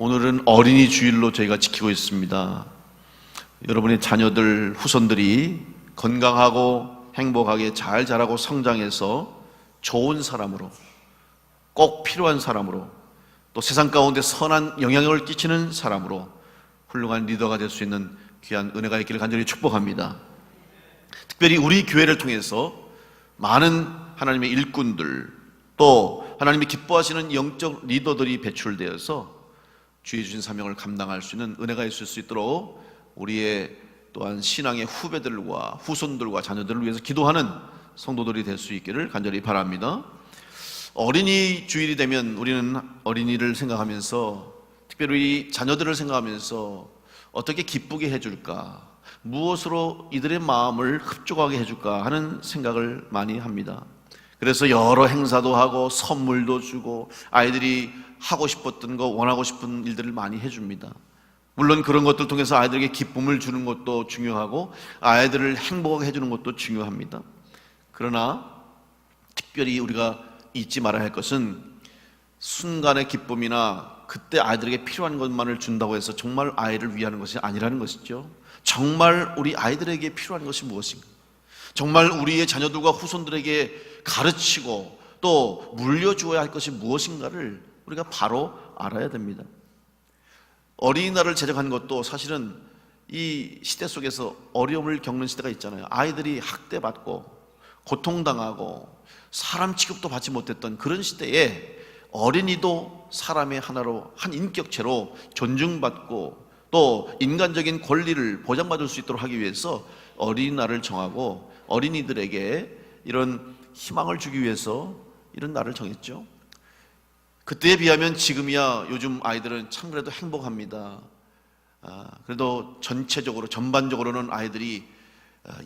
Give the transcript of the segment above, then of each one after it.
오늘은 어린이 주일로 저희가 지키고 있습니다. 여러분의 자녀들, 후손들이 건강하고 행복하게 잘 자라고 성장해서 좋은 사람으로, 꼭 필요한 사람으로, 또 세상 가운데 선한 영향력을 끼치는 사람으로 훌륭한 리더가 될 수 있는 귀한 은혜가 있기를 간절히 축복합니다. 특별히 우리 교회를 통해서 많은 하나님의 일꾼들, 또 하나님이 기뻐하시는 영적 리더들이 배출되어서 주의 주신 사명을 감당할 수 있는 은혜가 있을 수 있도록 우리의 또한 신앙의 후배들과 후손들과 자녀들을 위해서 기도하는 성도들이 될 수 있기를 간절히 바랍니다. 어린이 주일이 되면 우리는 어린이를 생각하면서, 특별히 자녀들을 생각하면서 어떻게 기쁘게 해줄까, 무엇으로 이들의 마음을 흡족하게 해줄까 하는 생각을 많이 합니다. 그래서 여러 행사도 하고 선물도 주고 아이들이 하고 싶었던 거, 원하고 싶은 일들을 많이 해줍니다. 물론 그런 것들 통해서 아이들에게 기쁨을 주는 것도 중요하고 아이들을 행복하게 해주는 것도 중요합니다. 그러나 특별히 우리가 잊지 말아야 할 것은 순간의 기쁨이나 그때 아이들에게 필요한 것만을 준다고 해서 정말 아이를 위하는 것이 아니라는 것이죠. 정말 우리 아이들에게 필요한 것이 무엇인가, 정말 우리의 자녀들과 후손들에게 가르치고 또 물려주어야 할 것이 무엇인가를 우리가 바로 알아야 됩니다. 어린이날을 제정한 것도 사실은 이 시대 속에서 어려움을 겪는 시대가 있잖아요. 아이들이 학대받고 고통당하고 사람 취급도 받지 못했던 그런 시대에 어린이도 사람의 하나로, 한 인격체로 존중받고 또 인간적인 권리를 보장받을 수 있도록 하기 위해서 어린이날을 정하고 어린이들에게 이런 희망을 주기 위해서 이런 날을 정했죠. 그때에 비하면 지금이야 요즘 아이들은 참 그래도 행복합니다. 그래도 전체적으로, 전반적으로는 아이들이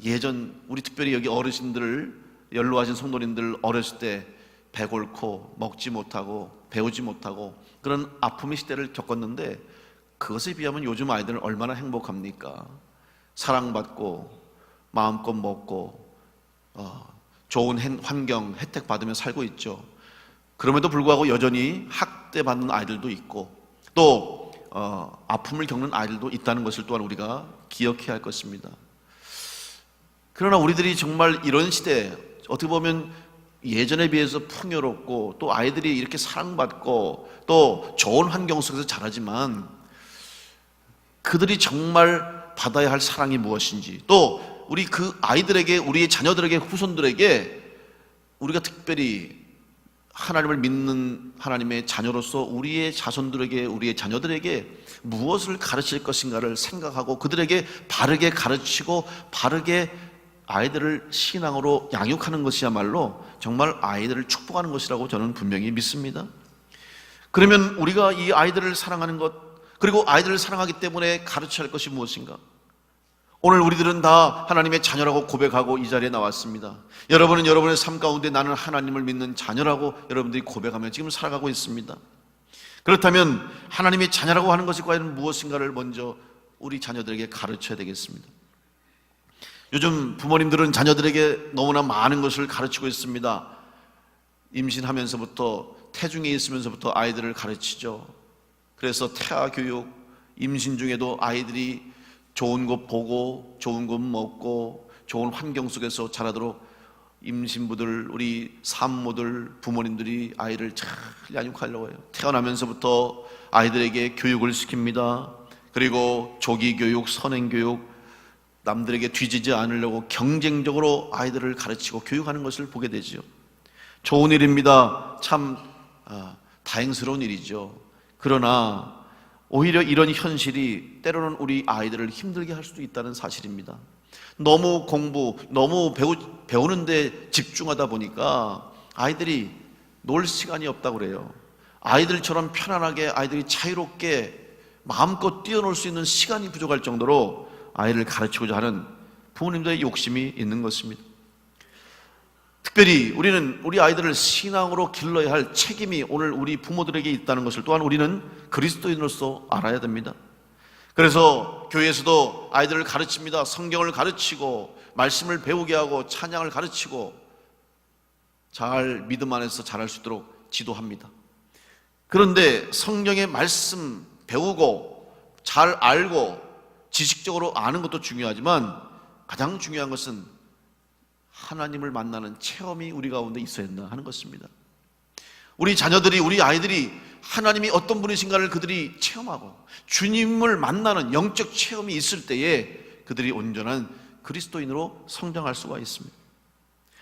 예전, 우리 특별히 여기 어르신들, 연로하신 성도님들 어렸을 때 배골고 먹지 못하고 배우지 못하고 그런 아픔의 시대를 겪었는데, 그것에 비하면 요즘 아이들은 얼마나 행복합니까? 사랑받고 마음껏 먹고 좋은 환경, 혜택 받으며 살고 있죠. 그럼에도 불구하고 여전히 학대받는 아이들도 있고 또 아픔을 겪는 아이들도 있다는 것을 또한 우리가 기억해야 할 것입니다. 그러나 우리들이 정말 이런 시대에 어떻게 보면 예전에 비해서 풍요롭고 또 아이들이 이렇게 사랑받고 또 좋은 환경 속에서 자라지만 그들이 정말 받아야 할 사랑이 무엇인지, 또 우리 그 아이들에게, 우리의 자녀들에게, 후손들에게 우리가 특별히 하나님을 믿는 하나님의 자녀로서 우리의 자손들에게, 우리의 자녀들에게 무엇을 가르칠 것인가를 생각하고 그들에게 바르게 가르치고 바르게 아이들을 신앙으로 양육하는 것이야말로 정말 아이들을 축복하는 것이라고 저는 분명히 믿습니다. 그러면 우리가 이 아이들을 사랑하는 것, 그리고 아이들을 사랑하기 때문에 가르쳐야 할 것이 무엇인가? 오늘 우리들은 다 하나님의 자녀라고 고백하고 이 자리에 나왔습니다. 여러분은 여러분의 삶 가운데 나는 하나님을 믿는 자녀라고 여러분들이 고백하며 지금 살아가고 있습니다. 그렇다면 하나님의 자녀라고 하는 것이 과연 무엇인가를 먼저 우리 자녀들에게 가르쳐야 되겠습니다. 요즘 부모님들은 자녀들에게 너무나 많은 것을 가르치고 있습니다. 임신하면서부터, 태중에 있으면서부터 아이들을 가르치죠. 그래서 태아 교육, 임신 중에도 아이들이 좋은 것 보고 좋은 것 먹고 좋은 환경 속에서 자라도록 임신부들, 우리 산모들, 부모님들이 아이를 잘 양육하려고 해요. 태어나면서부터 아이들에게 교육을 시킵니다. 그리고 조기 교육, 선행 교육, 남들에게 뒤지지 않으려고 경쟁적으로 아이들을 가르치고 교육하는 것을 보게 되죠. 좋은 일입니다. 참 다행스러운 일이죠. 그러나 오히려 이런 현실이 때로는 우리 아이들을 힘들게 할 수도 있다는 사실입니다. 너무 공부, 너무 배우는 데 집중하다 보니까 아이들이 놀 시간이 없다고 그래요. 아이들처럼 편안하게, 아이들이 자유롭게 마음껏 뛰어놀 수 있는 시간이 부족할 정도로 아이를 가르치고자 하는 부모님들의 욕심이 있는 것입니다. 특별히 우리는 우리 아이들을 신앙으로 길러야 할 책임이 오늘 우리 부모들에게 있다는 것을 또한 우리는 그리스도인으로서 알아야 됩니다. 그래서 교회에서도 아이들을 가르칩니다. 성경을 가르치고 말씀을 배우게 하고 찬양을 가르치고 잘 믿음 안에서 자랄 수 있도록 지도합니다. 그런데 성경의 말씀 배우고 잘 알고 지식적으로 아는 것도 중요하지만 가장 중요한 것은 하나님을 만나는 체험이 우리 가운데 있어야 한다 하는 것입니다. 우리 자녀들이, 우리 아이들이 하나님이 어떤 분이신가를 그들이 체험하고 주님을 만나는 영적 체험이 있을 때에 그들이 온전한 그리스도인으로 성장할 수가 있습니다.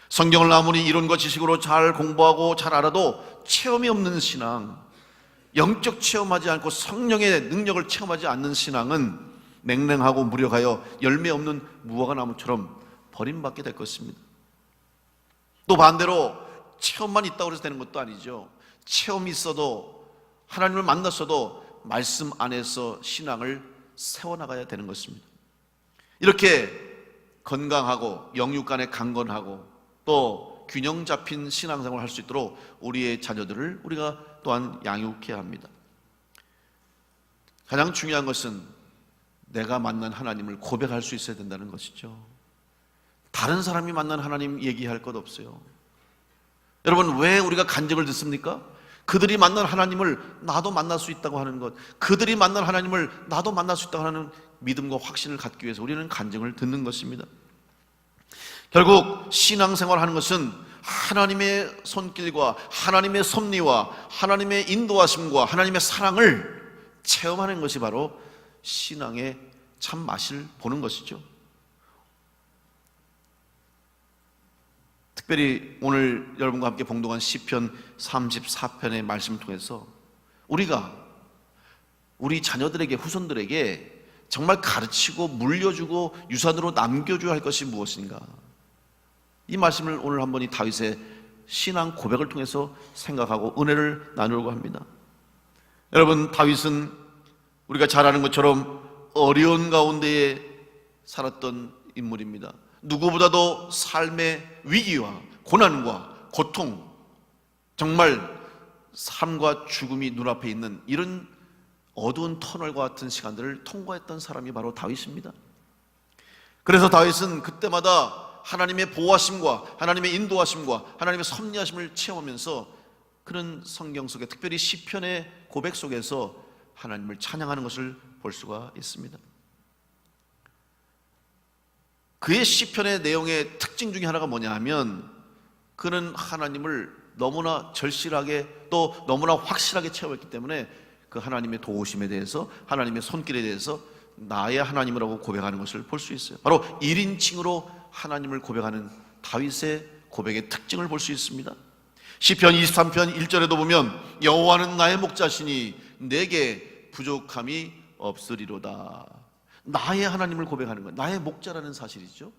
성경을 아무리 이론과 지식으로 잘 공부하고 잘 알아도 체험이 없는 신앙, 영적 체험하지 않고 성령의 능력을 체험하지 않는 신앙은 냉랭하고 무력하여 열매 없는 무화과 나무처럼 버림받게 될 것입니다. 또 반대로 체험만 있다고 해서 되는 것도 아니죠. 체험이 있어도 하나님을 만났어도 말씀 안에서 신앙을 세워나가야 되는 것입니다. 이렇게 건강하고 영육 간에 강건하고 또 균형 잡힌 신앙생활을 할 수 있도록 우리의 자녀들을 우리가 또한 양육해야 합니다. 가장 중요한 것은 내가 만난 하나님을 고백할 수 있어야 된다는 것이죠. 다른 사람이 만난 하나님 얘기할 것 없어요. 여러분, 왜 우리가 간증을 듣습니까? 그들이 만난 하나님을 나도 만날 수 있다고 하는 것, 그들이 만난 하나님을 나도 만날 수 있다고 하는 믿음과 확신을 갖기 위해서 우리는 간증을 듣는 것입니다. 결국 신앙생활 하는 것은 하나님의 손길과 하나님의 섭리와 하나님의 인도하심과 하나님의 사랑을 체험하는 것이 바로 신앙의 참 맛을 보는 것이죠. 특별히 오늘 여러분과 함께 봉독한 시편 34편의 말씀을 통해서 우리가 우리 자녀들에게, 후손들에게 정말 가르치고 물려주고 유산으로 남겨줘야 할 것이 무엇인가, 이 말씀을 오늘 한번 이 다윗의 신앙 고백을 통해서 생각하고 은혜를 나누려고 합니다. 여러분, 다윗은 우리가 잘 아는 것처럼 어려운 가운데에 살았던 인물입니다. 누구보다도 삶의 위기와 고난과 고통, 정말 삶과 죽음이 눈앞에 있는 이런 어두운 터널과 같은 시간들을 통과했던 사람이 바로 다윗입니다. 그래서 다윗은 그때마다 하나님의 보호하심과 하나님의 인도하심과 하나님의 섭리하심을 체험하면서 그런 성경 속에, 특별히 시편의 고백 속에서 하나님을 찬양하는 것을 볼 수가 있습니다. 그의 시편의 내용의 특징 중에 하나가 뭐냐 하면, 그는 하나님을 너무나 절실하게 또 너무나 확실하게 체험했기 때문에 그 하나님의 도우심에 대해서, 하나님의 손길에 대해서 나의 하나님이라고 고백하는 것을 볼 수 있어요. 바로 1인칭으로 하나님을 고백하는 다윗의 고백의 특징을 볼 수 있습니다. 시편 23편 1절에도 보면 여호와는 나의 목자시니 내게 부족함이 없으리로다. 나의 하나님을 고백하는 것, 나의 목자라는 사실이죠.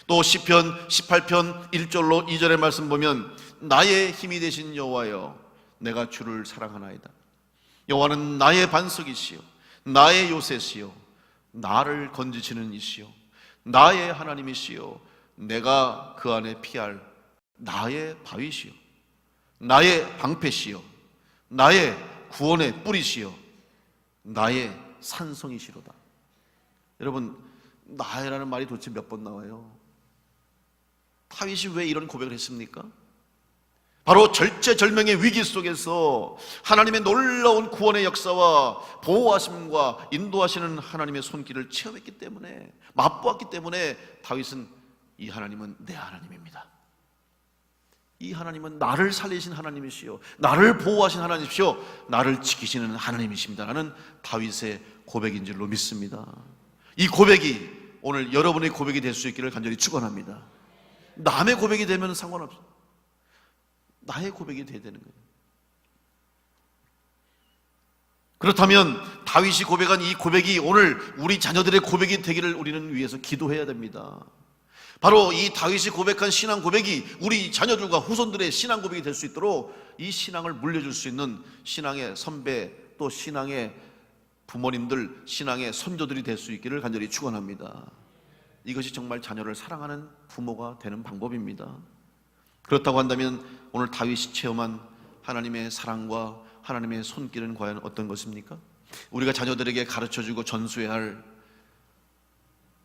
또 시편 18편 1절로 2절의 말씀 보면 나의 힘이 되신 여호와여 내가 주를 사랑하나이다. 여호와는 나의 반석이시요 나의 요새시요 나를 건지시는 이시요 나의 하나님이시요 내가 그 안에 피할 나의 바위시요 나의 방패시요 나의 구원의 뿌리시요 나의 산성이시로다. 여러분, 나의라는 말이 도대체 몇 번 나와요? 다윗이 왜 이런 고백을 했습니까? 바로 절체절명의 위기 속에서 하나님의 놀라운 구원의 역사와 보호하심과 인도하시는 하나님의 손길을 체험했기 때문에, 맛보았기 때문에 다윗은 이 하나님은 내 하나님입니다, 이 하나님은 나를 살리신 하나님이시요 나를 보호하신 하나님이시요 나를 지키시는 하나님이십니다 라는 다윗의 고백인 줄로 믿습니다. 이 고백이 오늘 여러분의 고백이 될 수 있기를 간절히 축원합니다. 남의 고백이 되면 상관없어요. 나의 고백이 돼야 되는 거예요. 그렇다면 다윗이 고백한 이 고백이 오늘 우리 자녀들의 고백이 되기를 우리는 위해서 기도해야 됩니다. 바로 이 다윗이 고백한 신앙 고백이 우리 자녀들과 후손들의 신앙 고백이 될 수 있도록 이 신앙을 물려줄 수 있는 신앙의 선배, 또 신앙의 부모님들, 신앙의 선조들이 될 수 있기를 간절히 축원합니다. 이것이 정말 자녀를 사랑하는 부모가 되는 방법입니다. 그렇다고 한다면 오늘 다윗이 체험한 하나님의 사랑과 하나님의 손길은 과연 어떤 것입니까? 우리가 자녀들에게 가르쳐주고 전수해야 할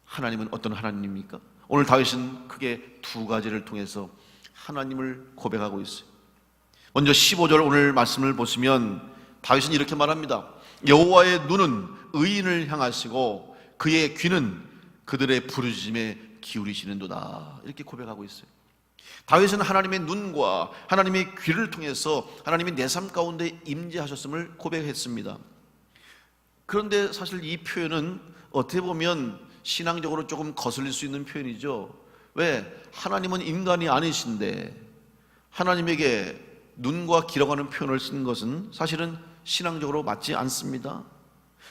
하나님은 어떤 하나님입니까? 오늘 다윗은 크게 두 가지를 통해서 하나님을 고백하고 있어요. 먼저 15절 오늘 말씀을 보시면 다윗은 이렇게 말합니다. 여호와의 눈은 의인을 향하시고 그의 귀는 그들의 부르짖음에 기울이시는도다. 이렇게 고백하고 있어요. 다윗은 하나님의 눈과 하나님의 귀를 통해서 하나님이 내 삶 가운데 임재하셨음을 고백했습니다. 그런데 사실 이 표현은 어떻게 보면 신앙적으로 조금 거슬릴 수 있는 표현이죠. 왜? 하나님은 인간이 아니신데 하나님에게 눈과 귀라고 하는 표현을 쓴 것은 사실은 신앙적으로 맞지 않습니다.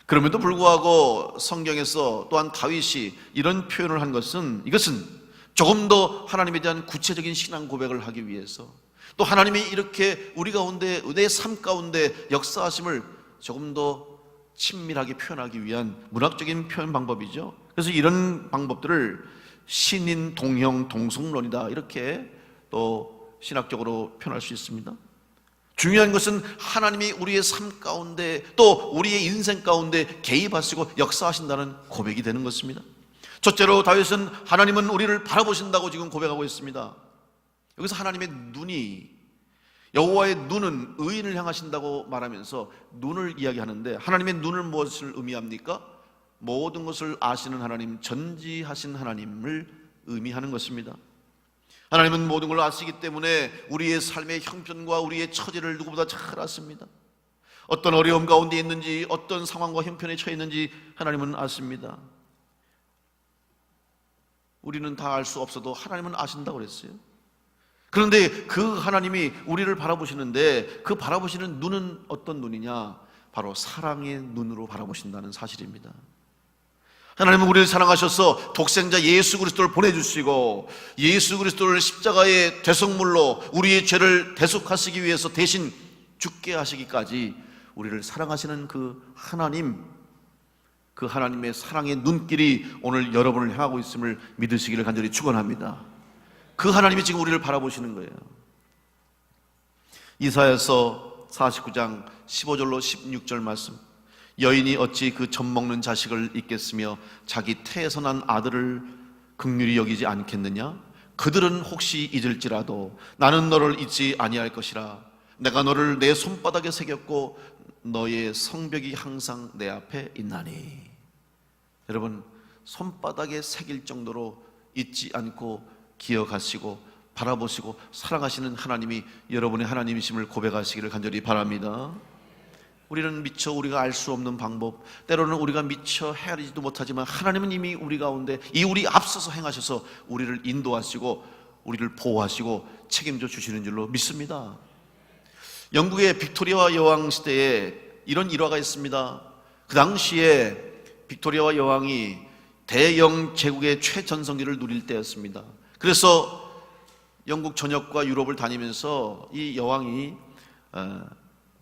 그럼에도 불구하고 성경에서 또한 다윗이 이런 표현을 한 것은, 이것은 조금 더 하나님에 대한 구체적인 신앙 고백을 하기 위해서, 또 하나님이 이렇게 우리 가운데, 내 삶 가운데 역사하심을 조금 더 친밀하게 표현하기 위한 문학적인 표현 방법이죠. 그래서 이런 방법들을 신인 동형 동성론이다, 이렇게 또 신학적으로 표현할 수 있습니다. 중요한 것은 하나님이 우리의 삶 가운데 또 우리의 인생 가운데 개입하시고 역사하신다는 고백이 되는 것입니다. 첫째로 다윗은 하나님은 우리를 바라보신다고 지금 고백하고 있습니다. 여기서 하나님의 눈이, 여호와의 눈은 의인을 향하신다고 말하면서 눈을 이야기하는데, 하나님의 눈을 무엇을 의미합니까? 모든 것을 아시는 하나님, 전지하신 하나님을 의미하는 것입니다. 하나님은 모든 걸 아시기 때문에 우리의 삶의 형편과 우리의 처지를 누구보다 잘 아십니다. 어떤 어려움 가운데 있는지, 어떤 상황과 형편에 처해 있는지 하나님은 아십니다. 우리는 다 알 수 없어도 하나님은 아신다고 그랬어요. 그런데 그 하나님이 우리를 바라보시는데 그 바라보시는 눈은 어떤 눈이냐? 바로 사랑의 눈으로 바라보신다는 사실입니다. 하나님은 우리를 사랑하셔서 독생자 예수 그리스도를 보내주시고 예수 그리스도를 십자가의 대속물로 우리의 죄를 대속하시기 위해서 대신 죽게 하시기까지 우리를 사랑하시는 그 하나님, 그 하나님의 사랑의 눈길이 오늘 여러분을 향하고 있음을 믿으시기를 간절히 축원합니다. 그 하나님이 지금 우리를 바라보시는 거예요. 이사야서 49장 15절로 16절 말씀. 여인이 어찌 그 젖먹는 자식을 잊겠으며 자기 태에서 난 아들을 긍휼히 여기지 않겠느냐? 그들은 혹시 잊을지라도 나는 너를 잊지 아니할 것이라. 내가 너를 내 손바닥에 새겼고 너의 성벽이 항상 내 앞에 있나니. 여러분, 손바닥에 새길 정도로 잊지 않고 기억하시고 바라보시고 사랑하시는 하나님이 여러분의 하나님이심을 고백하시기를 간절히 바랍니다. 우리는 미처 우리가 알 수 없는 방법, 때로는 우리가 미처 헤아리지도 못하지만 하나님은 이미 우리 가운데 이 우리 앞서서 행하셔서 우리를 인도하시고 우리를 보호하시고 책임져 주시는 줄로 믿습니다. 영국의 빅토리아 여왕 시대에 이런 일화가 있습니다. 그 당시에 빅토리아 여왕이 대영 제국의 최전성기를 누릴 때였습니다. 그래서 영국 전역과 유럽을 다니면서 이 여왕이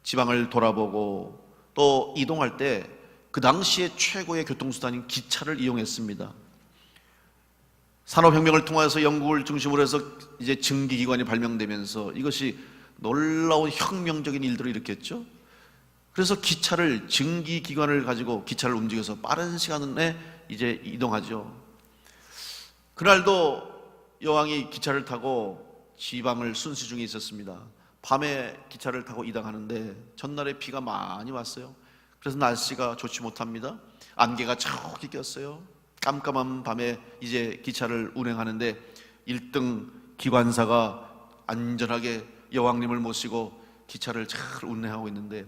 지방을 돌아보고 또 이동할 때 그 당시에 최고의 교통수단인 기차를 이용했습니다. 산업혁명을 통해서 영국을 중심으로 해서 이제 증기기관이 발명되면서 이것이 놀라운 혁명적인 일들을 일으켰죠. 그래서 기차를, 증기기관을 가지고 기차를 움직여서 빠른 시간에 이제 이동하죠. 그날도 여왕이 기차를 타고 지방을 순시 중에 있었습니다. 밤에 기차를 타고 이동하는데 전날에 비가 많이 왔어요. 그래서 날씨가 좋지 못합니다. 안개가 자욱이 꼈어요. 깜깜한 밤에 이제 기차를 운행하는데 1등 기관사가 안전하게 여왕님을 모시고 기차를 잘 운행하고 있는데,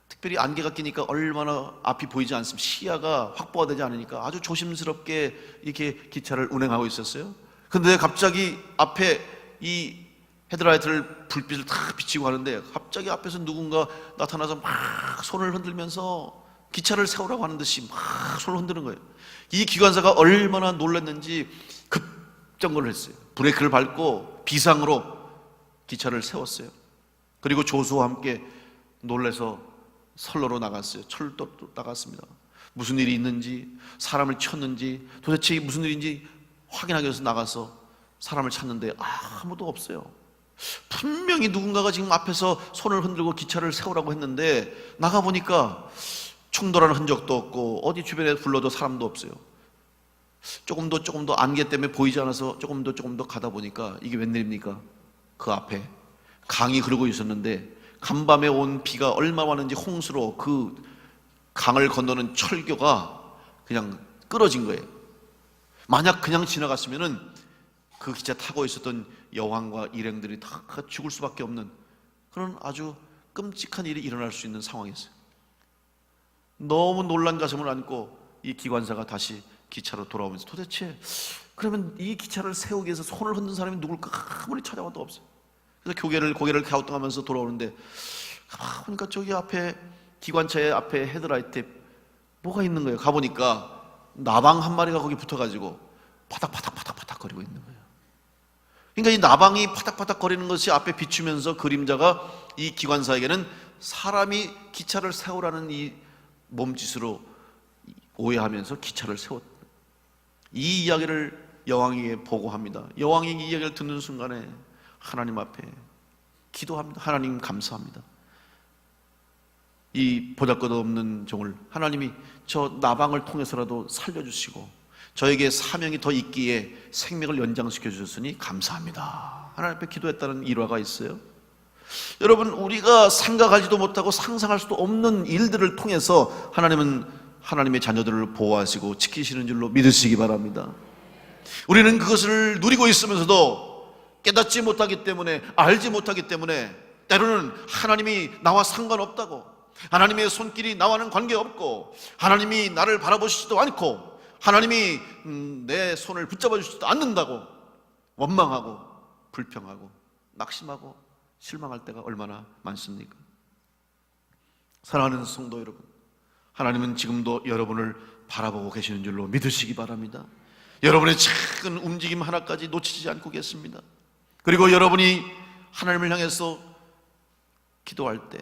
특별히 안개가 끼니까 얼마나 앞이 보이지 않습니다. 시야가 확보가 되지 않으니까 아주 조심스럽게 이렇게 기차를 운행하고 있었어요. 근데 갑자기 앞에 이 헤드라이트를 불빛을 탁 비치고 하는데 갑자기 앞에서 누군가 나타나서 막 손을 흔들면서 기차를 세우라고 하는 듯이 막 손을 흔드는 거예요. 이 기관사가 얼마나 놀랐는지 급정거를 했어요. 브레이크를 밟고 비상으로 기차를 세웠어요. 그리고 조수와 함께 놀라서 선로로 나갔어요. 철도로 나갔습니다. 무슨 일이 있는지, 사람을 쳤는지, 도대체 이게 무슨 일인지 확인하기 위해서 나가서 사람을 찾는데 아무도 없어요. 분명히 누군가가 지금 앞에서 손을 흔들고 기차를 세우라고 했는데 나가보니까 충돌하는 흔적도 없고 어디 주변에 불러도 사람도 없어요. 조금 더 안개 때문에 보이지 않아서 조금 더 가다 보니까 이게 웬일입니까? 그 앞에 강이 흐르고 있었는데 간밤에 온 비가 얼마 많은지 홍수로 그 강을 건너는 철교가 그냥 끊어진 거예요. 만약 그냥 지나갔으면은 그 기차 타고 있었던 여왕과 일행들이 다 죽을 수밖에 없는 그런 아주 끔찍한 일이 일어날 수 있는 상황이었어요. 너무 놀란 가슴을 안고 이 기관사가 다시 기차로 돌아오면서 도대체 그러면 이 기차를 세우기 위해서 손을 흔든 사람이 누굴까 아무리 찾아봐도 없어요. 그래서 고개를 갸우뚱하면서 돌아오는데 가보니까 저기 앞에 기관차의 앞에 헤드라이트에 뭐가 있는 거예요. 가보니까 나방 한 마리가 거기 붙어가지고 파닥파닥 거리고 있는 거예요. 그러니까 이 나방이 파닥파닥 거리는 것이 앞에 비추면서 그림자가 이 기관사에게는 사람이 기차를 세우라는 이 몸짓으로 오해하면서 기차를 세웠다. 이 이야기를 여왕에게 보고합니다. 여왕이 이 이야기를 듣는 순간에 하나님 앞에 기도합니다. 하나님 감사합니다. 이 보잘것없는 종을 하나님이 저 나방을 통해서라도 살려주시고 저에게 사명이 더 있기에 생명을 연장시켜 주셨으니 감사합니다. 하나님 앞에 기도했다는 일화가 있어요. 여러분, 우리가 생각하지도 못하고 상상할 수도 없는 일들을 통해서 하나님은 하나님의 자녀들을 보호하시고 지키시는 줄로 믿으시기 바랍니다. 우리는 그것을 누리고 있으면서도 깨닫지 못하기 때문에, 알지 못하기 때문에 때로는 하나님이 나와 상관없다고, 하나님의 손길이 나와는 관계없고, 하나님이 나를 바라보시지도 않고, 하나님이 내 손을 붙잡아 주시지도 않는다고 원망하고 불평하고 낙심하고 실망할 때가 얼마나 많습니까? 사랑하는 성도 여러분, 하나님은 지금도 여러분을 바라보고 계시는 줄로 믿으시기 바랍니다. 여러분의 작은 움직임 하나까지 놓치지 않고 계십니다. 그리고 여러분이 하나님을 향해서 기도할 때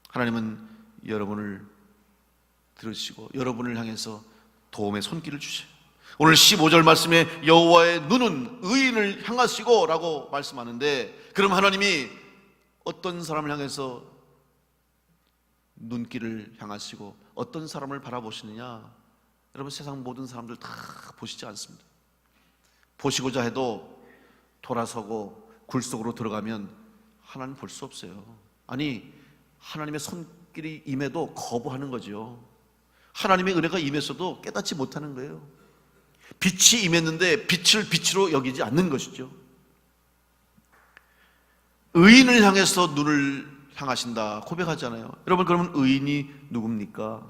하나님은 여러분을 들으시고 여러분을 향해서 도움의 손길을 주셔요. 오늘 15절 말씀에 여호와의 눈은 의인을 향하시고 라고 말씀하는데, 그럼 하나님이 어떤 사람을 향해서 눈길을 향하시고 어떤 사람을 바라보시느냐? 여러분, 세상 모든 사람들 다 보시지 않습니다. 보시고자 해도 돌아서고 굴 속으로 들어가면 하나님 볼 수 없어요. 아니, 하나님의 손길이 임해도 거부하는 거죠. 하나님의 은혜가 임했어도 깨닫지 못하는 거예요. 빛이 임했는데 빛을 빛으로 여기지 않는 것이죠. 의인을 향해서 눈을 향하신다 고백하잖아요. 여러분, 그러면 의인이 누굽니까?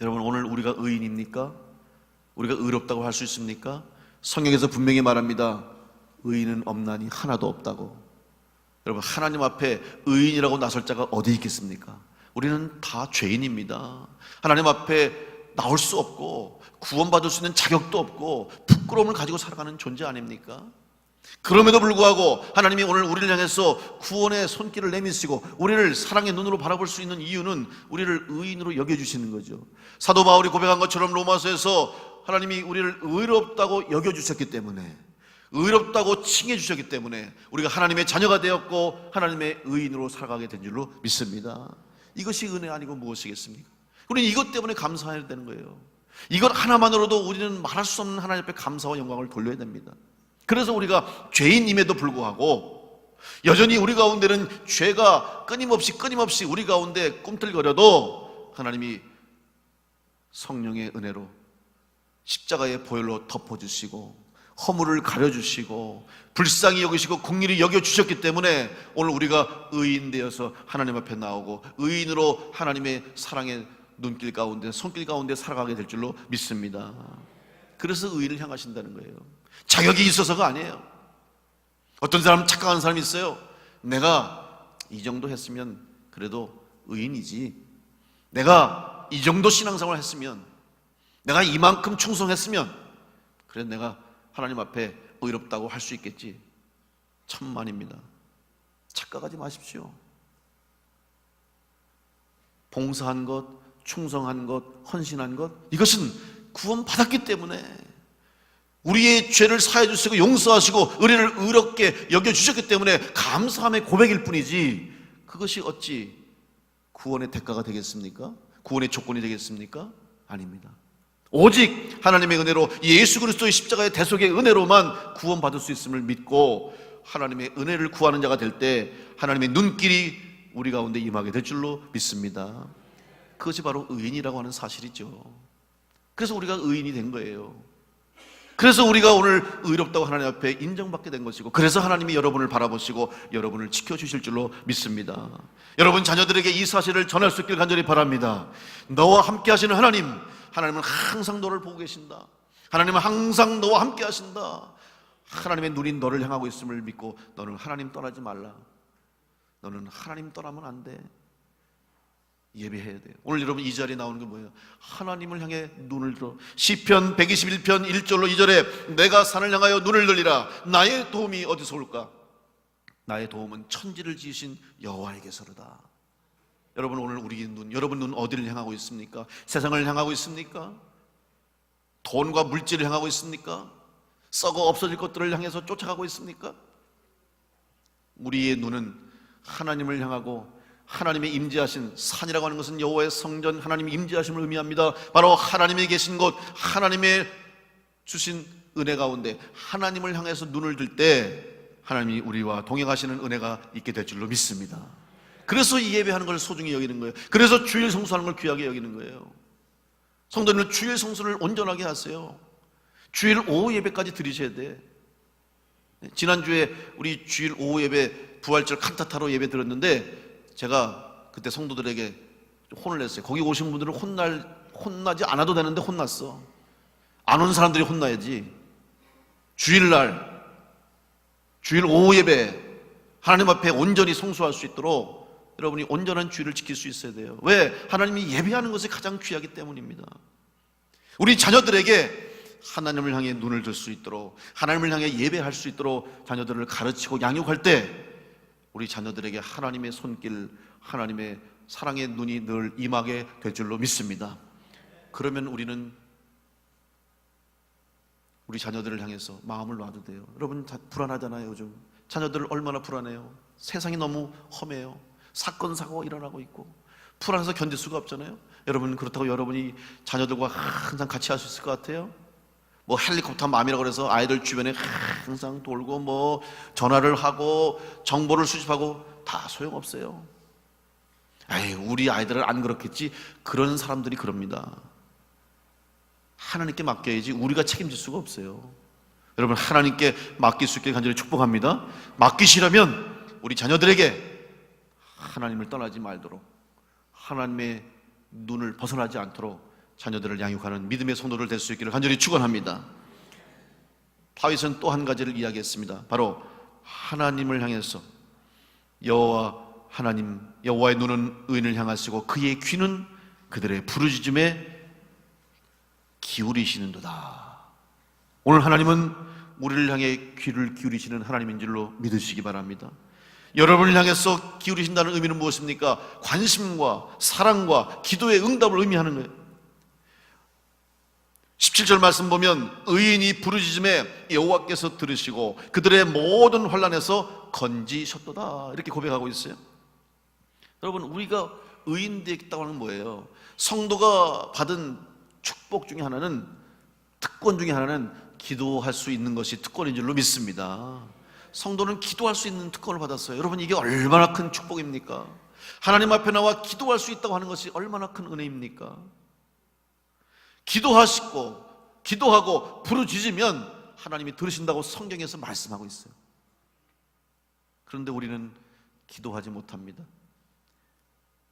여러분, 오늘 우리가 의인입니까? 우리가 의롭다고 할 수 있습니까? 성경에서 분명히 말합니다. 의인은 없나니 하나도 없다고. 여러분, 하나님 앞에 의인이라고 나설 자가 어디 있겠습니까? 우리는 다 죄인입니다. 하나님 앞에 나올 수 없고 구원받을 수 있는 자격도 없고 부끄러움을 가지고 살아가는 존재 아닙니까? 그럼에도 불구하고 하나님이 오늘 우리를 향해서 구원의 손길을 내미시고 우리를 사랑의 눈으로 바라볼 수 있는 이유는 우리를 의인으로 여겨주시는 거죠. 사도 바울이 고백한 것처럼 로마서에서 하나님이 우리를 의롭다고 여겨주셨기 때문에, 의롭다고 칭해주셨기 때문에 우리가 하나님의 자녀가 되었고 하나님의 의인으로 살아가게 된 줄로 믿습니다. 이것이 은혜 아니고 무엇이겠습니까? 우리는 이것 때문에 감사해야 되는 거예요. 이것 하나만으로도 우리는 말할 수 없는 하나님 앞에 감사와 영광을 돌려야 됩니다. 그래서 우리가 죄인임에도 불구하고 여전히 우리 가운데는 죄가 끊임없이 우리 가운데 꿈틀거려도 하나님이 성령의 은혜로 십자가의 보혈로 덮어주시고 허물을 가려주시고 불쌍히 여기시고 긍휼히 여겨주셨기 때문에 오늘 우리가 의인 되어서 하나님 앞에 나오고 의인으로 하나님의 사랑의 눈길 가운데 손길 가운데 살아가게 될 줄로 믿습니다. 그래서 의인을 향하신다는 거예요. 자격이 있어서가 아니에요. 어떤 사람, 착각하는 사람이 있어요. 내가 이 정도 했으면 그래도 의인이지, 내가 이 정도 신앙생활 했으면, 내가 이만큼 충성했으면 그래 내가 하나님 앞에 의롭다고 할 수 있겠지. 천만입니다. 착각하지 마십시오. 봉사한 것, 충성한 것, 헌신한 것, 이것은 구원받았기 때문에 우리의 죄를 사해 주시고 용서하시고 의리를 의롭게 여겨주셨기 때문에 감사함의 고백일 뿐이지, 그것이 어찌 구원의 대가가 되겠습니까? 구원의 조건이 되겠습니까? 아닙니다. 오직 하나님의 은혜로 예수 그리스도의 십자가의 대속의 은혜로만 구원받을 수 있음을 믿고 하나님의 은혜를 구하는 자가 될 때 하나님의 눈길이 우리 가운데 임하게 될 줄로 믿습니다. 그것이 바로 의인이라고 하는 사실이죠. 그래서 우리가 의인이 된 거예요. 그래서 우리가 오늘 의롭다고 하나님 앞에 인정받게 된 것이고, 그래서 하나님이 여러분을 바라보시고 여러분을 지켜주실 줄로 믿습니다. 여러분 자녀들에게 이 사실을 전할 수 있길 간절히 바랍니다. 너와 함께 하시는 하나님은 항상 너를 보고 계신다. 하나님은 항상 너와 함께 하신다. 하나님의 눈이 너를 향하고 있음을 믿고 너는 하나님 떠나지 말라. 너는 하나님 떠나면 안 돼. 예배해야 돼요. 오늘 여러분 이 자리에 나오는 게 뭐예요? 하나님을 향해 눈을 들어. 시편 121편 1절로 2절에 내가 산을 향하여 눈을 들리라. 나의 도움이 어디서 올까? 나의 도움은 천지를 지으신 여호와에게서로다. 여러분 오늘 여러분 눈 어디를 향하고 있습니까? 세상을 향하고 있습니까? 돈과 물질을 향하고 있습니까? 썩어 없어질 것들을 향해서 쫓아가고 있습니까? 우리의 눈은 하나님을 향하고, 하나님의 임재하신 산이라고 하는 것은 여호와의 성전, 하나님의 임재하심을 의미합니다. 바로 하나님이 계신 곳, 하나님의 주신 은혜 가운데 하나님을 향해서 눈을 들 때 하나님이 우리와 동행하시는 은혜가 있게 될 줄로 믿습니다. 그래서 이 예배하는 걸 소중히 여기는 거예요. 그래서 주일 성수하는 걸 귀하게 여기는 거예요. 성도님은 주일 성수를 온전하게 하세요. 주일 오후 예배까지 드리셔야 돼. 지난주에 우리 주일 오후 예배 부활절 칸타타로 예배 드렸는데 제가 그때 성도들에게 혼을 냈어요. 거기 오신 분들은 혼나지 않아도 되는데 혼났어. 안 온 사람들이 혼나야지. 주일날 주일 오후 예배 하나님 앞에 온전히 성수할 수 있도록 여러분이 온전한 주일을 지킬 수 있어야 돼요. 왜? 하나님이 예배하는 것이 가장 귀하기 때문입니다. 우리 자녀들에게 하나님을 향해 눈을 들 수 있도록, 하나님을 향해 예배할 수 있도록 자녀들을 가르치고 양육할 때 우리 자녀들에게 하나님의 손길, 하나님의 사랑의 눈이 늘 임하게 될 줄로 믿습니다. 그러면 우리는 우리 자녀들을 향해서 마음을 놔도 돼요. 여러분 불안하잖아요. 요즘 자녀들 얼마나 불안해요. 세상이 너무 험해요. 사건 사고가 일어나고 있고 불안해서 견딜 수가 없잖아요. 여러분 그렇다고 여러분이 자녀들과 항상 같이 할 수 있을 것 같아요? 뭐 헬리콥터 맘이라고 그래서 아이들 주변에 항상 돌고 뭐 전화를 하고 정보를 수집하고 다 소용없어요. 에이, 우리 아이들은 안 그렇겠지. 그런 사람들이 그럽니다. 하나님께 맡겨야지 우리가 책임질 수가 없어요. 여러분 하나님께 맡길 수 있게 간절히 축복합니다. 맡기시라면 우리 자녀들에게 하나님을 떠나지 말도록, 하나님의 눈을 벗어나지 않도록 자녀들을 양육하는 믿음의 성도를 될 수 있기를 간절히 축원합니다. 다윗은 또 한 가지를 이야기했습니다. 바로 하나님을 향해서 여호와의 눈은 의인을 향하시고 그의 귀는 그들의 부르짖음에 기울이시는도다. 오늘 하나님은 우리를 향해 귀를 기울이시는 하나님인 줄로 믿으시기 바랍니다. 여러분을 향해서 기울이신다는 의미는 무엇입니까? 관심과 사랑과 기도의 응답을 의미하는 거예요. 17절 말씀 보면 의인이 부르짖음에 여호와께서 들으시고 그들의 모든 환난에서 건지셨도다 이렇게 고백하고 있어요. 여러분 우리가 의인 되겠다고 하는 뭐예요? 성도가 받은 축복 중에 하나는, 특권 중에 하나는 기도할 수 있는 것이 특권인 줄로 믿습니다. 성도는 기도할 수 있는 특권을 받았어요. 여러분 이게 얼마나 큰 축복입니까? 하나님 앞에 나와 기도할 수 있다고 하는 것이 얼마나 큰 은혜입니까? 기도하고 부르짖으면 하나님이 들으신다고 성경에서 말씀하고 있어요. 그런데 우리는 기도하지 못합니다.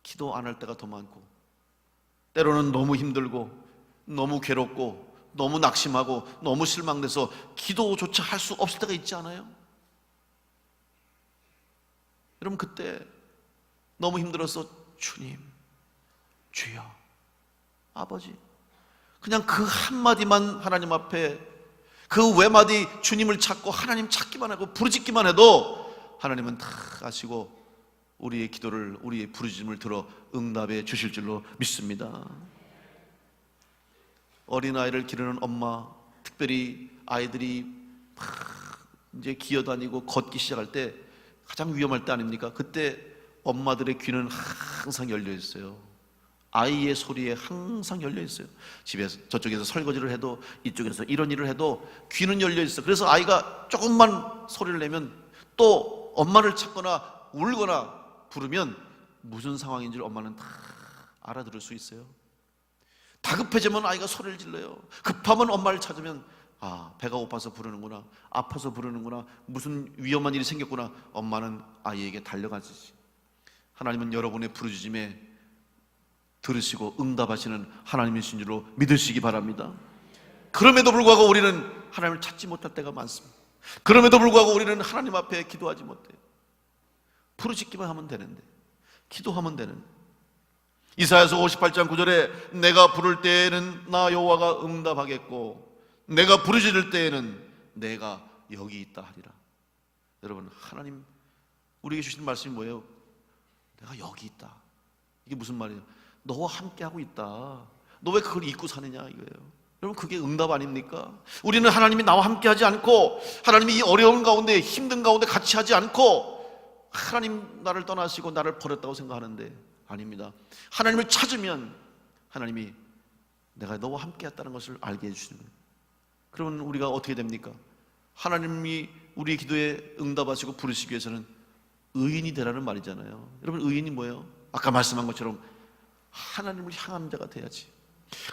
기도 안 할 때가 더 많고, 때로는 너무 힘들고 너무 괴롭고 너무 낙심하고 너무 실망돼서 기도조차 할 수 없을 때가 있지 않아요? 여러분 그때 너무 힘들어서 주님, 주여, 아버지, 그냥 그 한마디만 하나님 앞에, 그 외마디 주님을 찾고 하나님 찾기만 하고 부르짖기만 해도 하나님은 다 아시고 우리의 기도를, 우리의 부르짖음을 들어 응답해 주실 줄로 믿습니다. 어린아이를 기르는 엄마, 특별히 아이들이 막 이제 기어다니고 걷기 시작할 때 가장 위험할 때 아닙니까? 그때 엄마들의 귀는 항상 열려 있어요. 아이의 소리에 항상 열려 있어요. 집에서 저쪽에서 설거지를 해도 이쪽에서 이런 일을 해도 귀는 열려 있어요. 그래서 아이가 조금만 소리를 내면 또 엄마를 찾거나 울거나 부르면 무슨 상황인지를 엄마는 다 알아들을 수 있어요. 다급해지면 아이가 소리를 질러요. 급하면 엄마를 찾으면 배가 고파서 부르는구나, 아파서 부르는구나, 무슨 위험한 일이 생겼구나. 엄마는 아이에게 달려가지. 하나님은 여러분의 부르짖음에 들으시고 응답하시는 하나님이신 줄로 믿으시기 바랍니다. 그럼에도 불구하고 우리는 하나님을 찾지 못할 때가 많습니다. 그럼에도 불구하고 우리는 하나님 앞에 기도하지 못해요. 부르짖기만 하면 되는데, 기도하면 되는데. 이사야서 58장 9절에 내가 부를 때에는 나 여호와가 응답하겠고 내가 부르짖을 때에는 내가 여기 있다 하리라. 여러분, 하나님 우리에게 주시는 말씀이 뭐예요? 내가 여기 있다. 이게 무슨 말이에요? 너와 함께하고 있다. 너 왜 그걸 잊고 사느냐 이거예요. 여러분, 그게 응답 아닙니까? 우리는 하나님이 나와 함께하지 않고, 하나님이 이 어려운 가운데, 힘든 가운데 같이 하지 않고, 하나님 나를 떠나시고 나를 버렸다고 생각하는데 아닙니다. 하나님을 찾으면 하나님이 내가 너와 함께했다는 것을 알게 해주시는 거예요. 그러면 우리가 어떻게 됩니까? 하나님이 우리의 기도에 응답하시고 부르시기 위해서는 의인이 되라는 말이잖아요. 여러분, 의인이 뭐예요? 아까 말씀한 것처럼 하나님을 향한 자가 돼야지.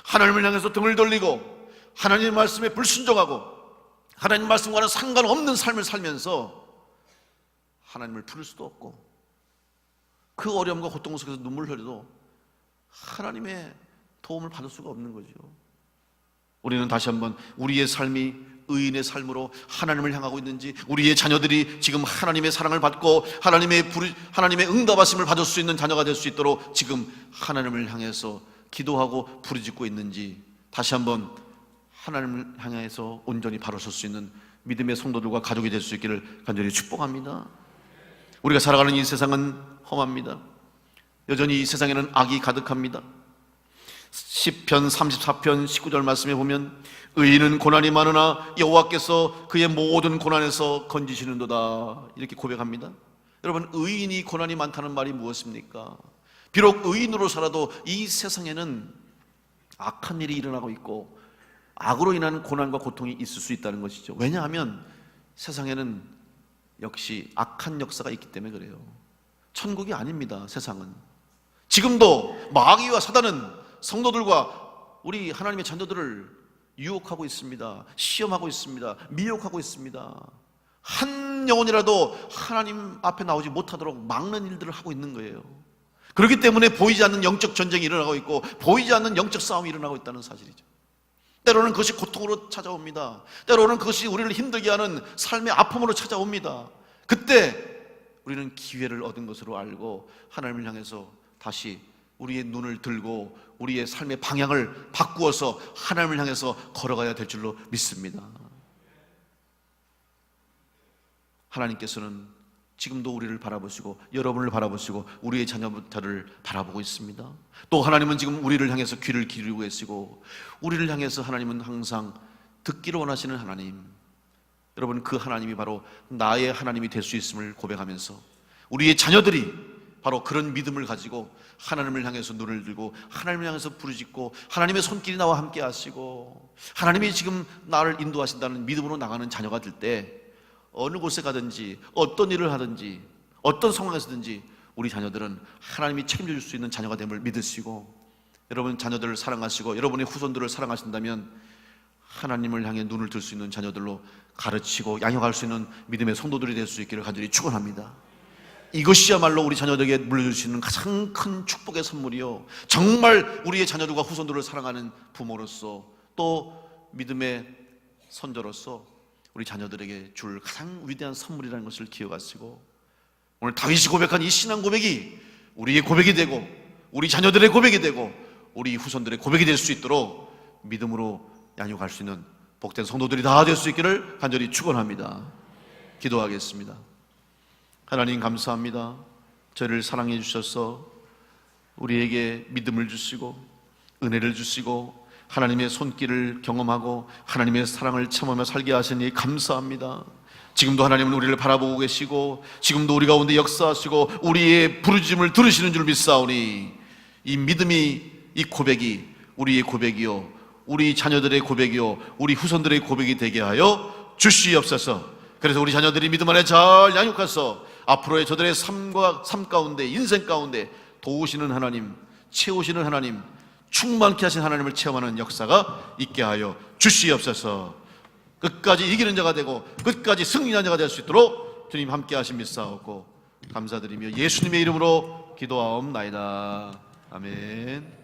하나님을 향해서 등을 돌리고 하나님의 말씀에 불순종하고 하나님 말씀과는 상관없는 삶을 살면서 하나님을 부를 수도 없고, 그 어려움과 고통 속에서 눈물을 흘려도 하나님의 도움을 받을 수가 없는 거죠. 우리는 다시 한번 우리의 삶이 의인의 삶으로 하나님을 향하고 있는지, 우리의 자녀들이 지금 하나님의 사랑을 받고 하나님의 응답하심을 받을 수 있는 자녀가 될 수 있도록 지금 하나님을 향해서 기도하고 부르짖고 있는지, 다시 한번 하나님을 향해서 온전히 바로 설 수 있는 믿음의 성도들과 가족이 될 수 있기를 간절히 축복합니다. 우리가 살아가는 이 세상은 험합니다. 여전히 이 세상에는 악이 가득합니다. 시편 34편 19절 말씀에 보면 의인은 고난이 많으나 여호와께서 그의 모든 고난에서 건지시는도다, 이렇게 고백합니다. 여러분, 의인이 고난이 많다는 말이 무엇입니까? 비록 의인으로 살아도 이 세상에는 악한 일이 일어나고 있고 악으로 인한 고난과 고통이 있을 수 있다는 것이죠. 왜냐하면 세상에는 역시 악한 역사가 있기 때문에 그래요. 천국이 아닙니다, 세상은. 지금도 마귀와 사단은 성도들과 우리 하나님의 자녀들을 유혹하고 있습니다. 시험하고 있습니다. 미혹하고 있습니다. 한 영혼이라도 하나님 앞에 나오지 못하도록 막는 일들을 하고 있는 거예요. 그렇기 때문에 보이지 않는 영적 전쟁이 일어나고 있고 보이지 않는 영적 싸움이 일어나고 있다는 사실이죠. 때로는 그것이 고통으로 찾아옵니다. 때로는 그것이 우리를 힘들게 하는 삶의 아픔으로 찾아옵니다. 그때 우리는 기회를 얻은 것으로 알고 하나님을 향해서 다시 우리의 눈을 들고 우리의 삶의 방향을 바꾸어서 하나님을 향해서 걸어가야 될 줄로 믿습니다. 하나님께서는 지금도 우리를 바라보시고 여러분을 바라보시고 우리의 자녀들을 바라보고 있습니다. 또 하나님은 지금 우리를 향해서 귀를 기울이고 계시고 우리를 향해서 하나님은 항상 듣기를 원하시는 하나님, 여러분, 그 하나님이 바로 나의 하나님이 될 수 있음을 고백하면서 우리의 자녀들이 바로 그런 믿음을 가지고 하나님을 향해서 눈을 들고 하나님을 향해서 부르짖고 하나님의 손길이 나와 함께 하시고 하나님이 지금 나를 인도하신다는 믿음으로 나가는 자녀가 될 때 어느 곳에 가든지 어떤 일을 하든지 어떤 상황에서든지 우리 자녀들은 하나님이 책임져 줄 수 있는 자녀가 됨을 믿으시고, 여러분 자녀들을 사랑하시고 여러분의 후손들을 사랑하신다면 하나님을 향해 눈을 들 수 있는 자녀들로 가르치고 양육할 수 있는 믿음의 성도들이 될 수 있기를 간절히 축원합니다. 이것이야말로 우리 자녀들에게 물려주시는 가장 큰 축복의 선물이요, 정말 우리의 자녀들과 후손들을 사랑하는 부모로서 또 믿음의 선조로서 우리 자녀들에게 줄 가장 위대한 선물이라는 것을 기억하시고, 오늘 다윗이 고백한 이 신앙 고백이 우리의 고백이 되고 우리 자녀들의 고백이 되고 우리 후손들의 고백이 될 수 있도록 믿음으로 양육할 수 있는 복된 성도들이 다 될 수 있기를 간절히 축원합니다. 기도하겠습니다. 하나님 감사합니다. 저희를 사랑해 주셔서 우리에게 믿음을 주시고 은혜를 주시고 하나님의 손길을 경험하고 하나님의 사랑을 체험하며 살게 하시니 감사합니다. 지금도 하나님은 우리를 바라보고 계시고 지금도 우리 가운데 역사하시고 우리의 부르짖음을 들으시는 줄 믿사오니 이 믿음이, 이 고백이 우리의 고백이요 우리 자녀들의 고백이요 우리 후손들의 고백이 되게 하여 주시옵소서. 그래서 우리 자녀들이 믿음 안에 잘 양육해서 앞으로의 저들의 삶 가운데, 인생 가운데 도우시는 하나님, 채우시는 하나님, 충만케 하신 하나님을 체험하는 역사가 있게 하여 주시옵소서. 끝까지 이기는 자가 되고 끝까지 승리한 자가 될 수 있도록 주님 함께 하심 믿사옵고 감사드리며 예수님의 이름으로 기도하옵나이다. 아멘.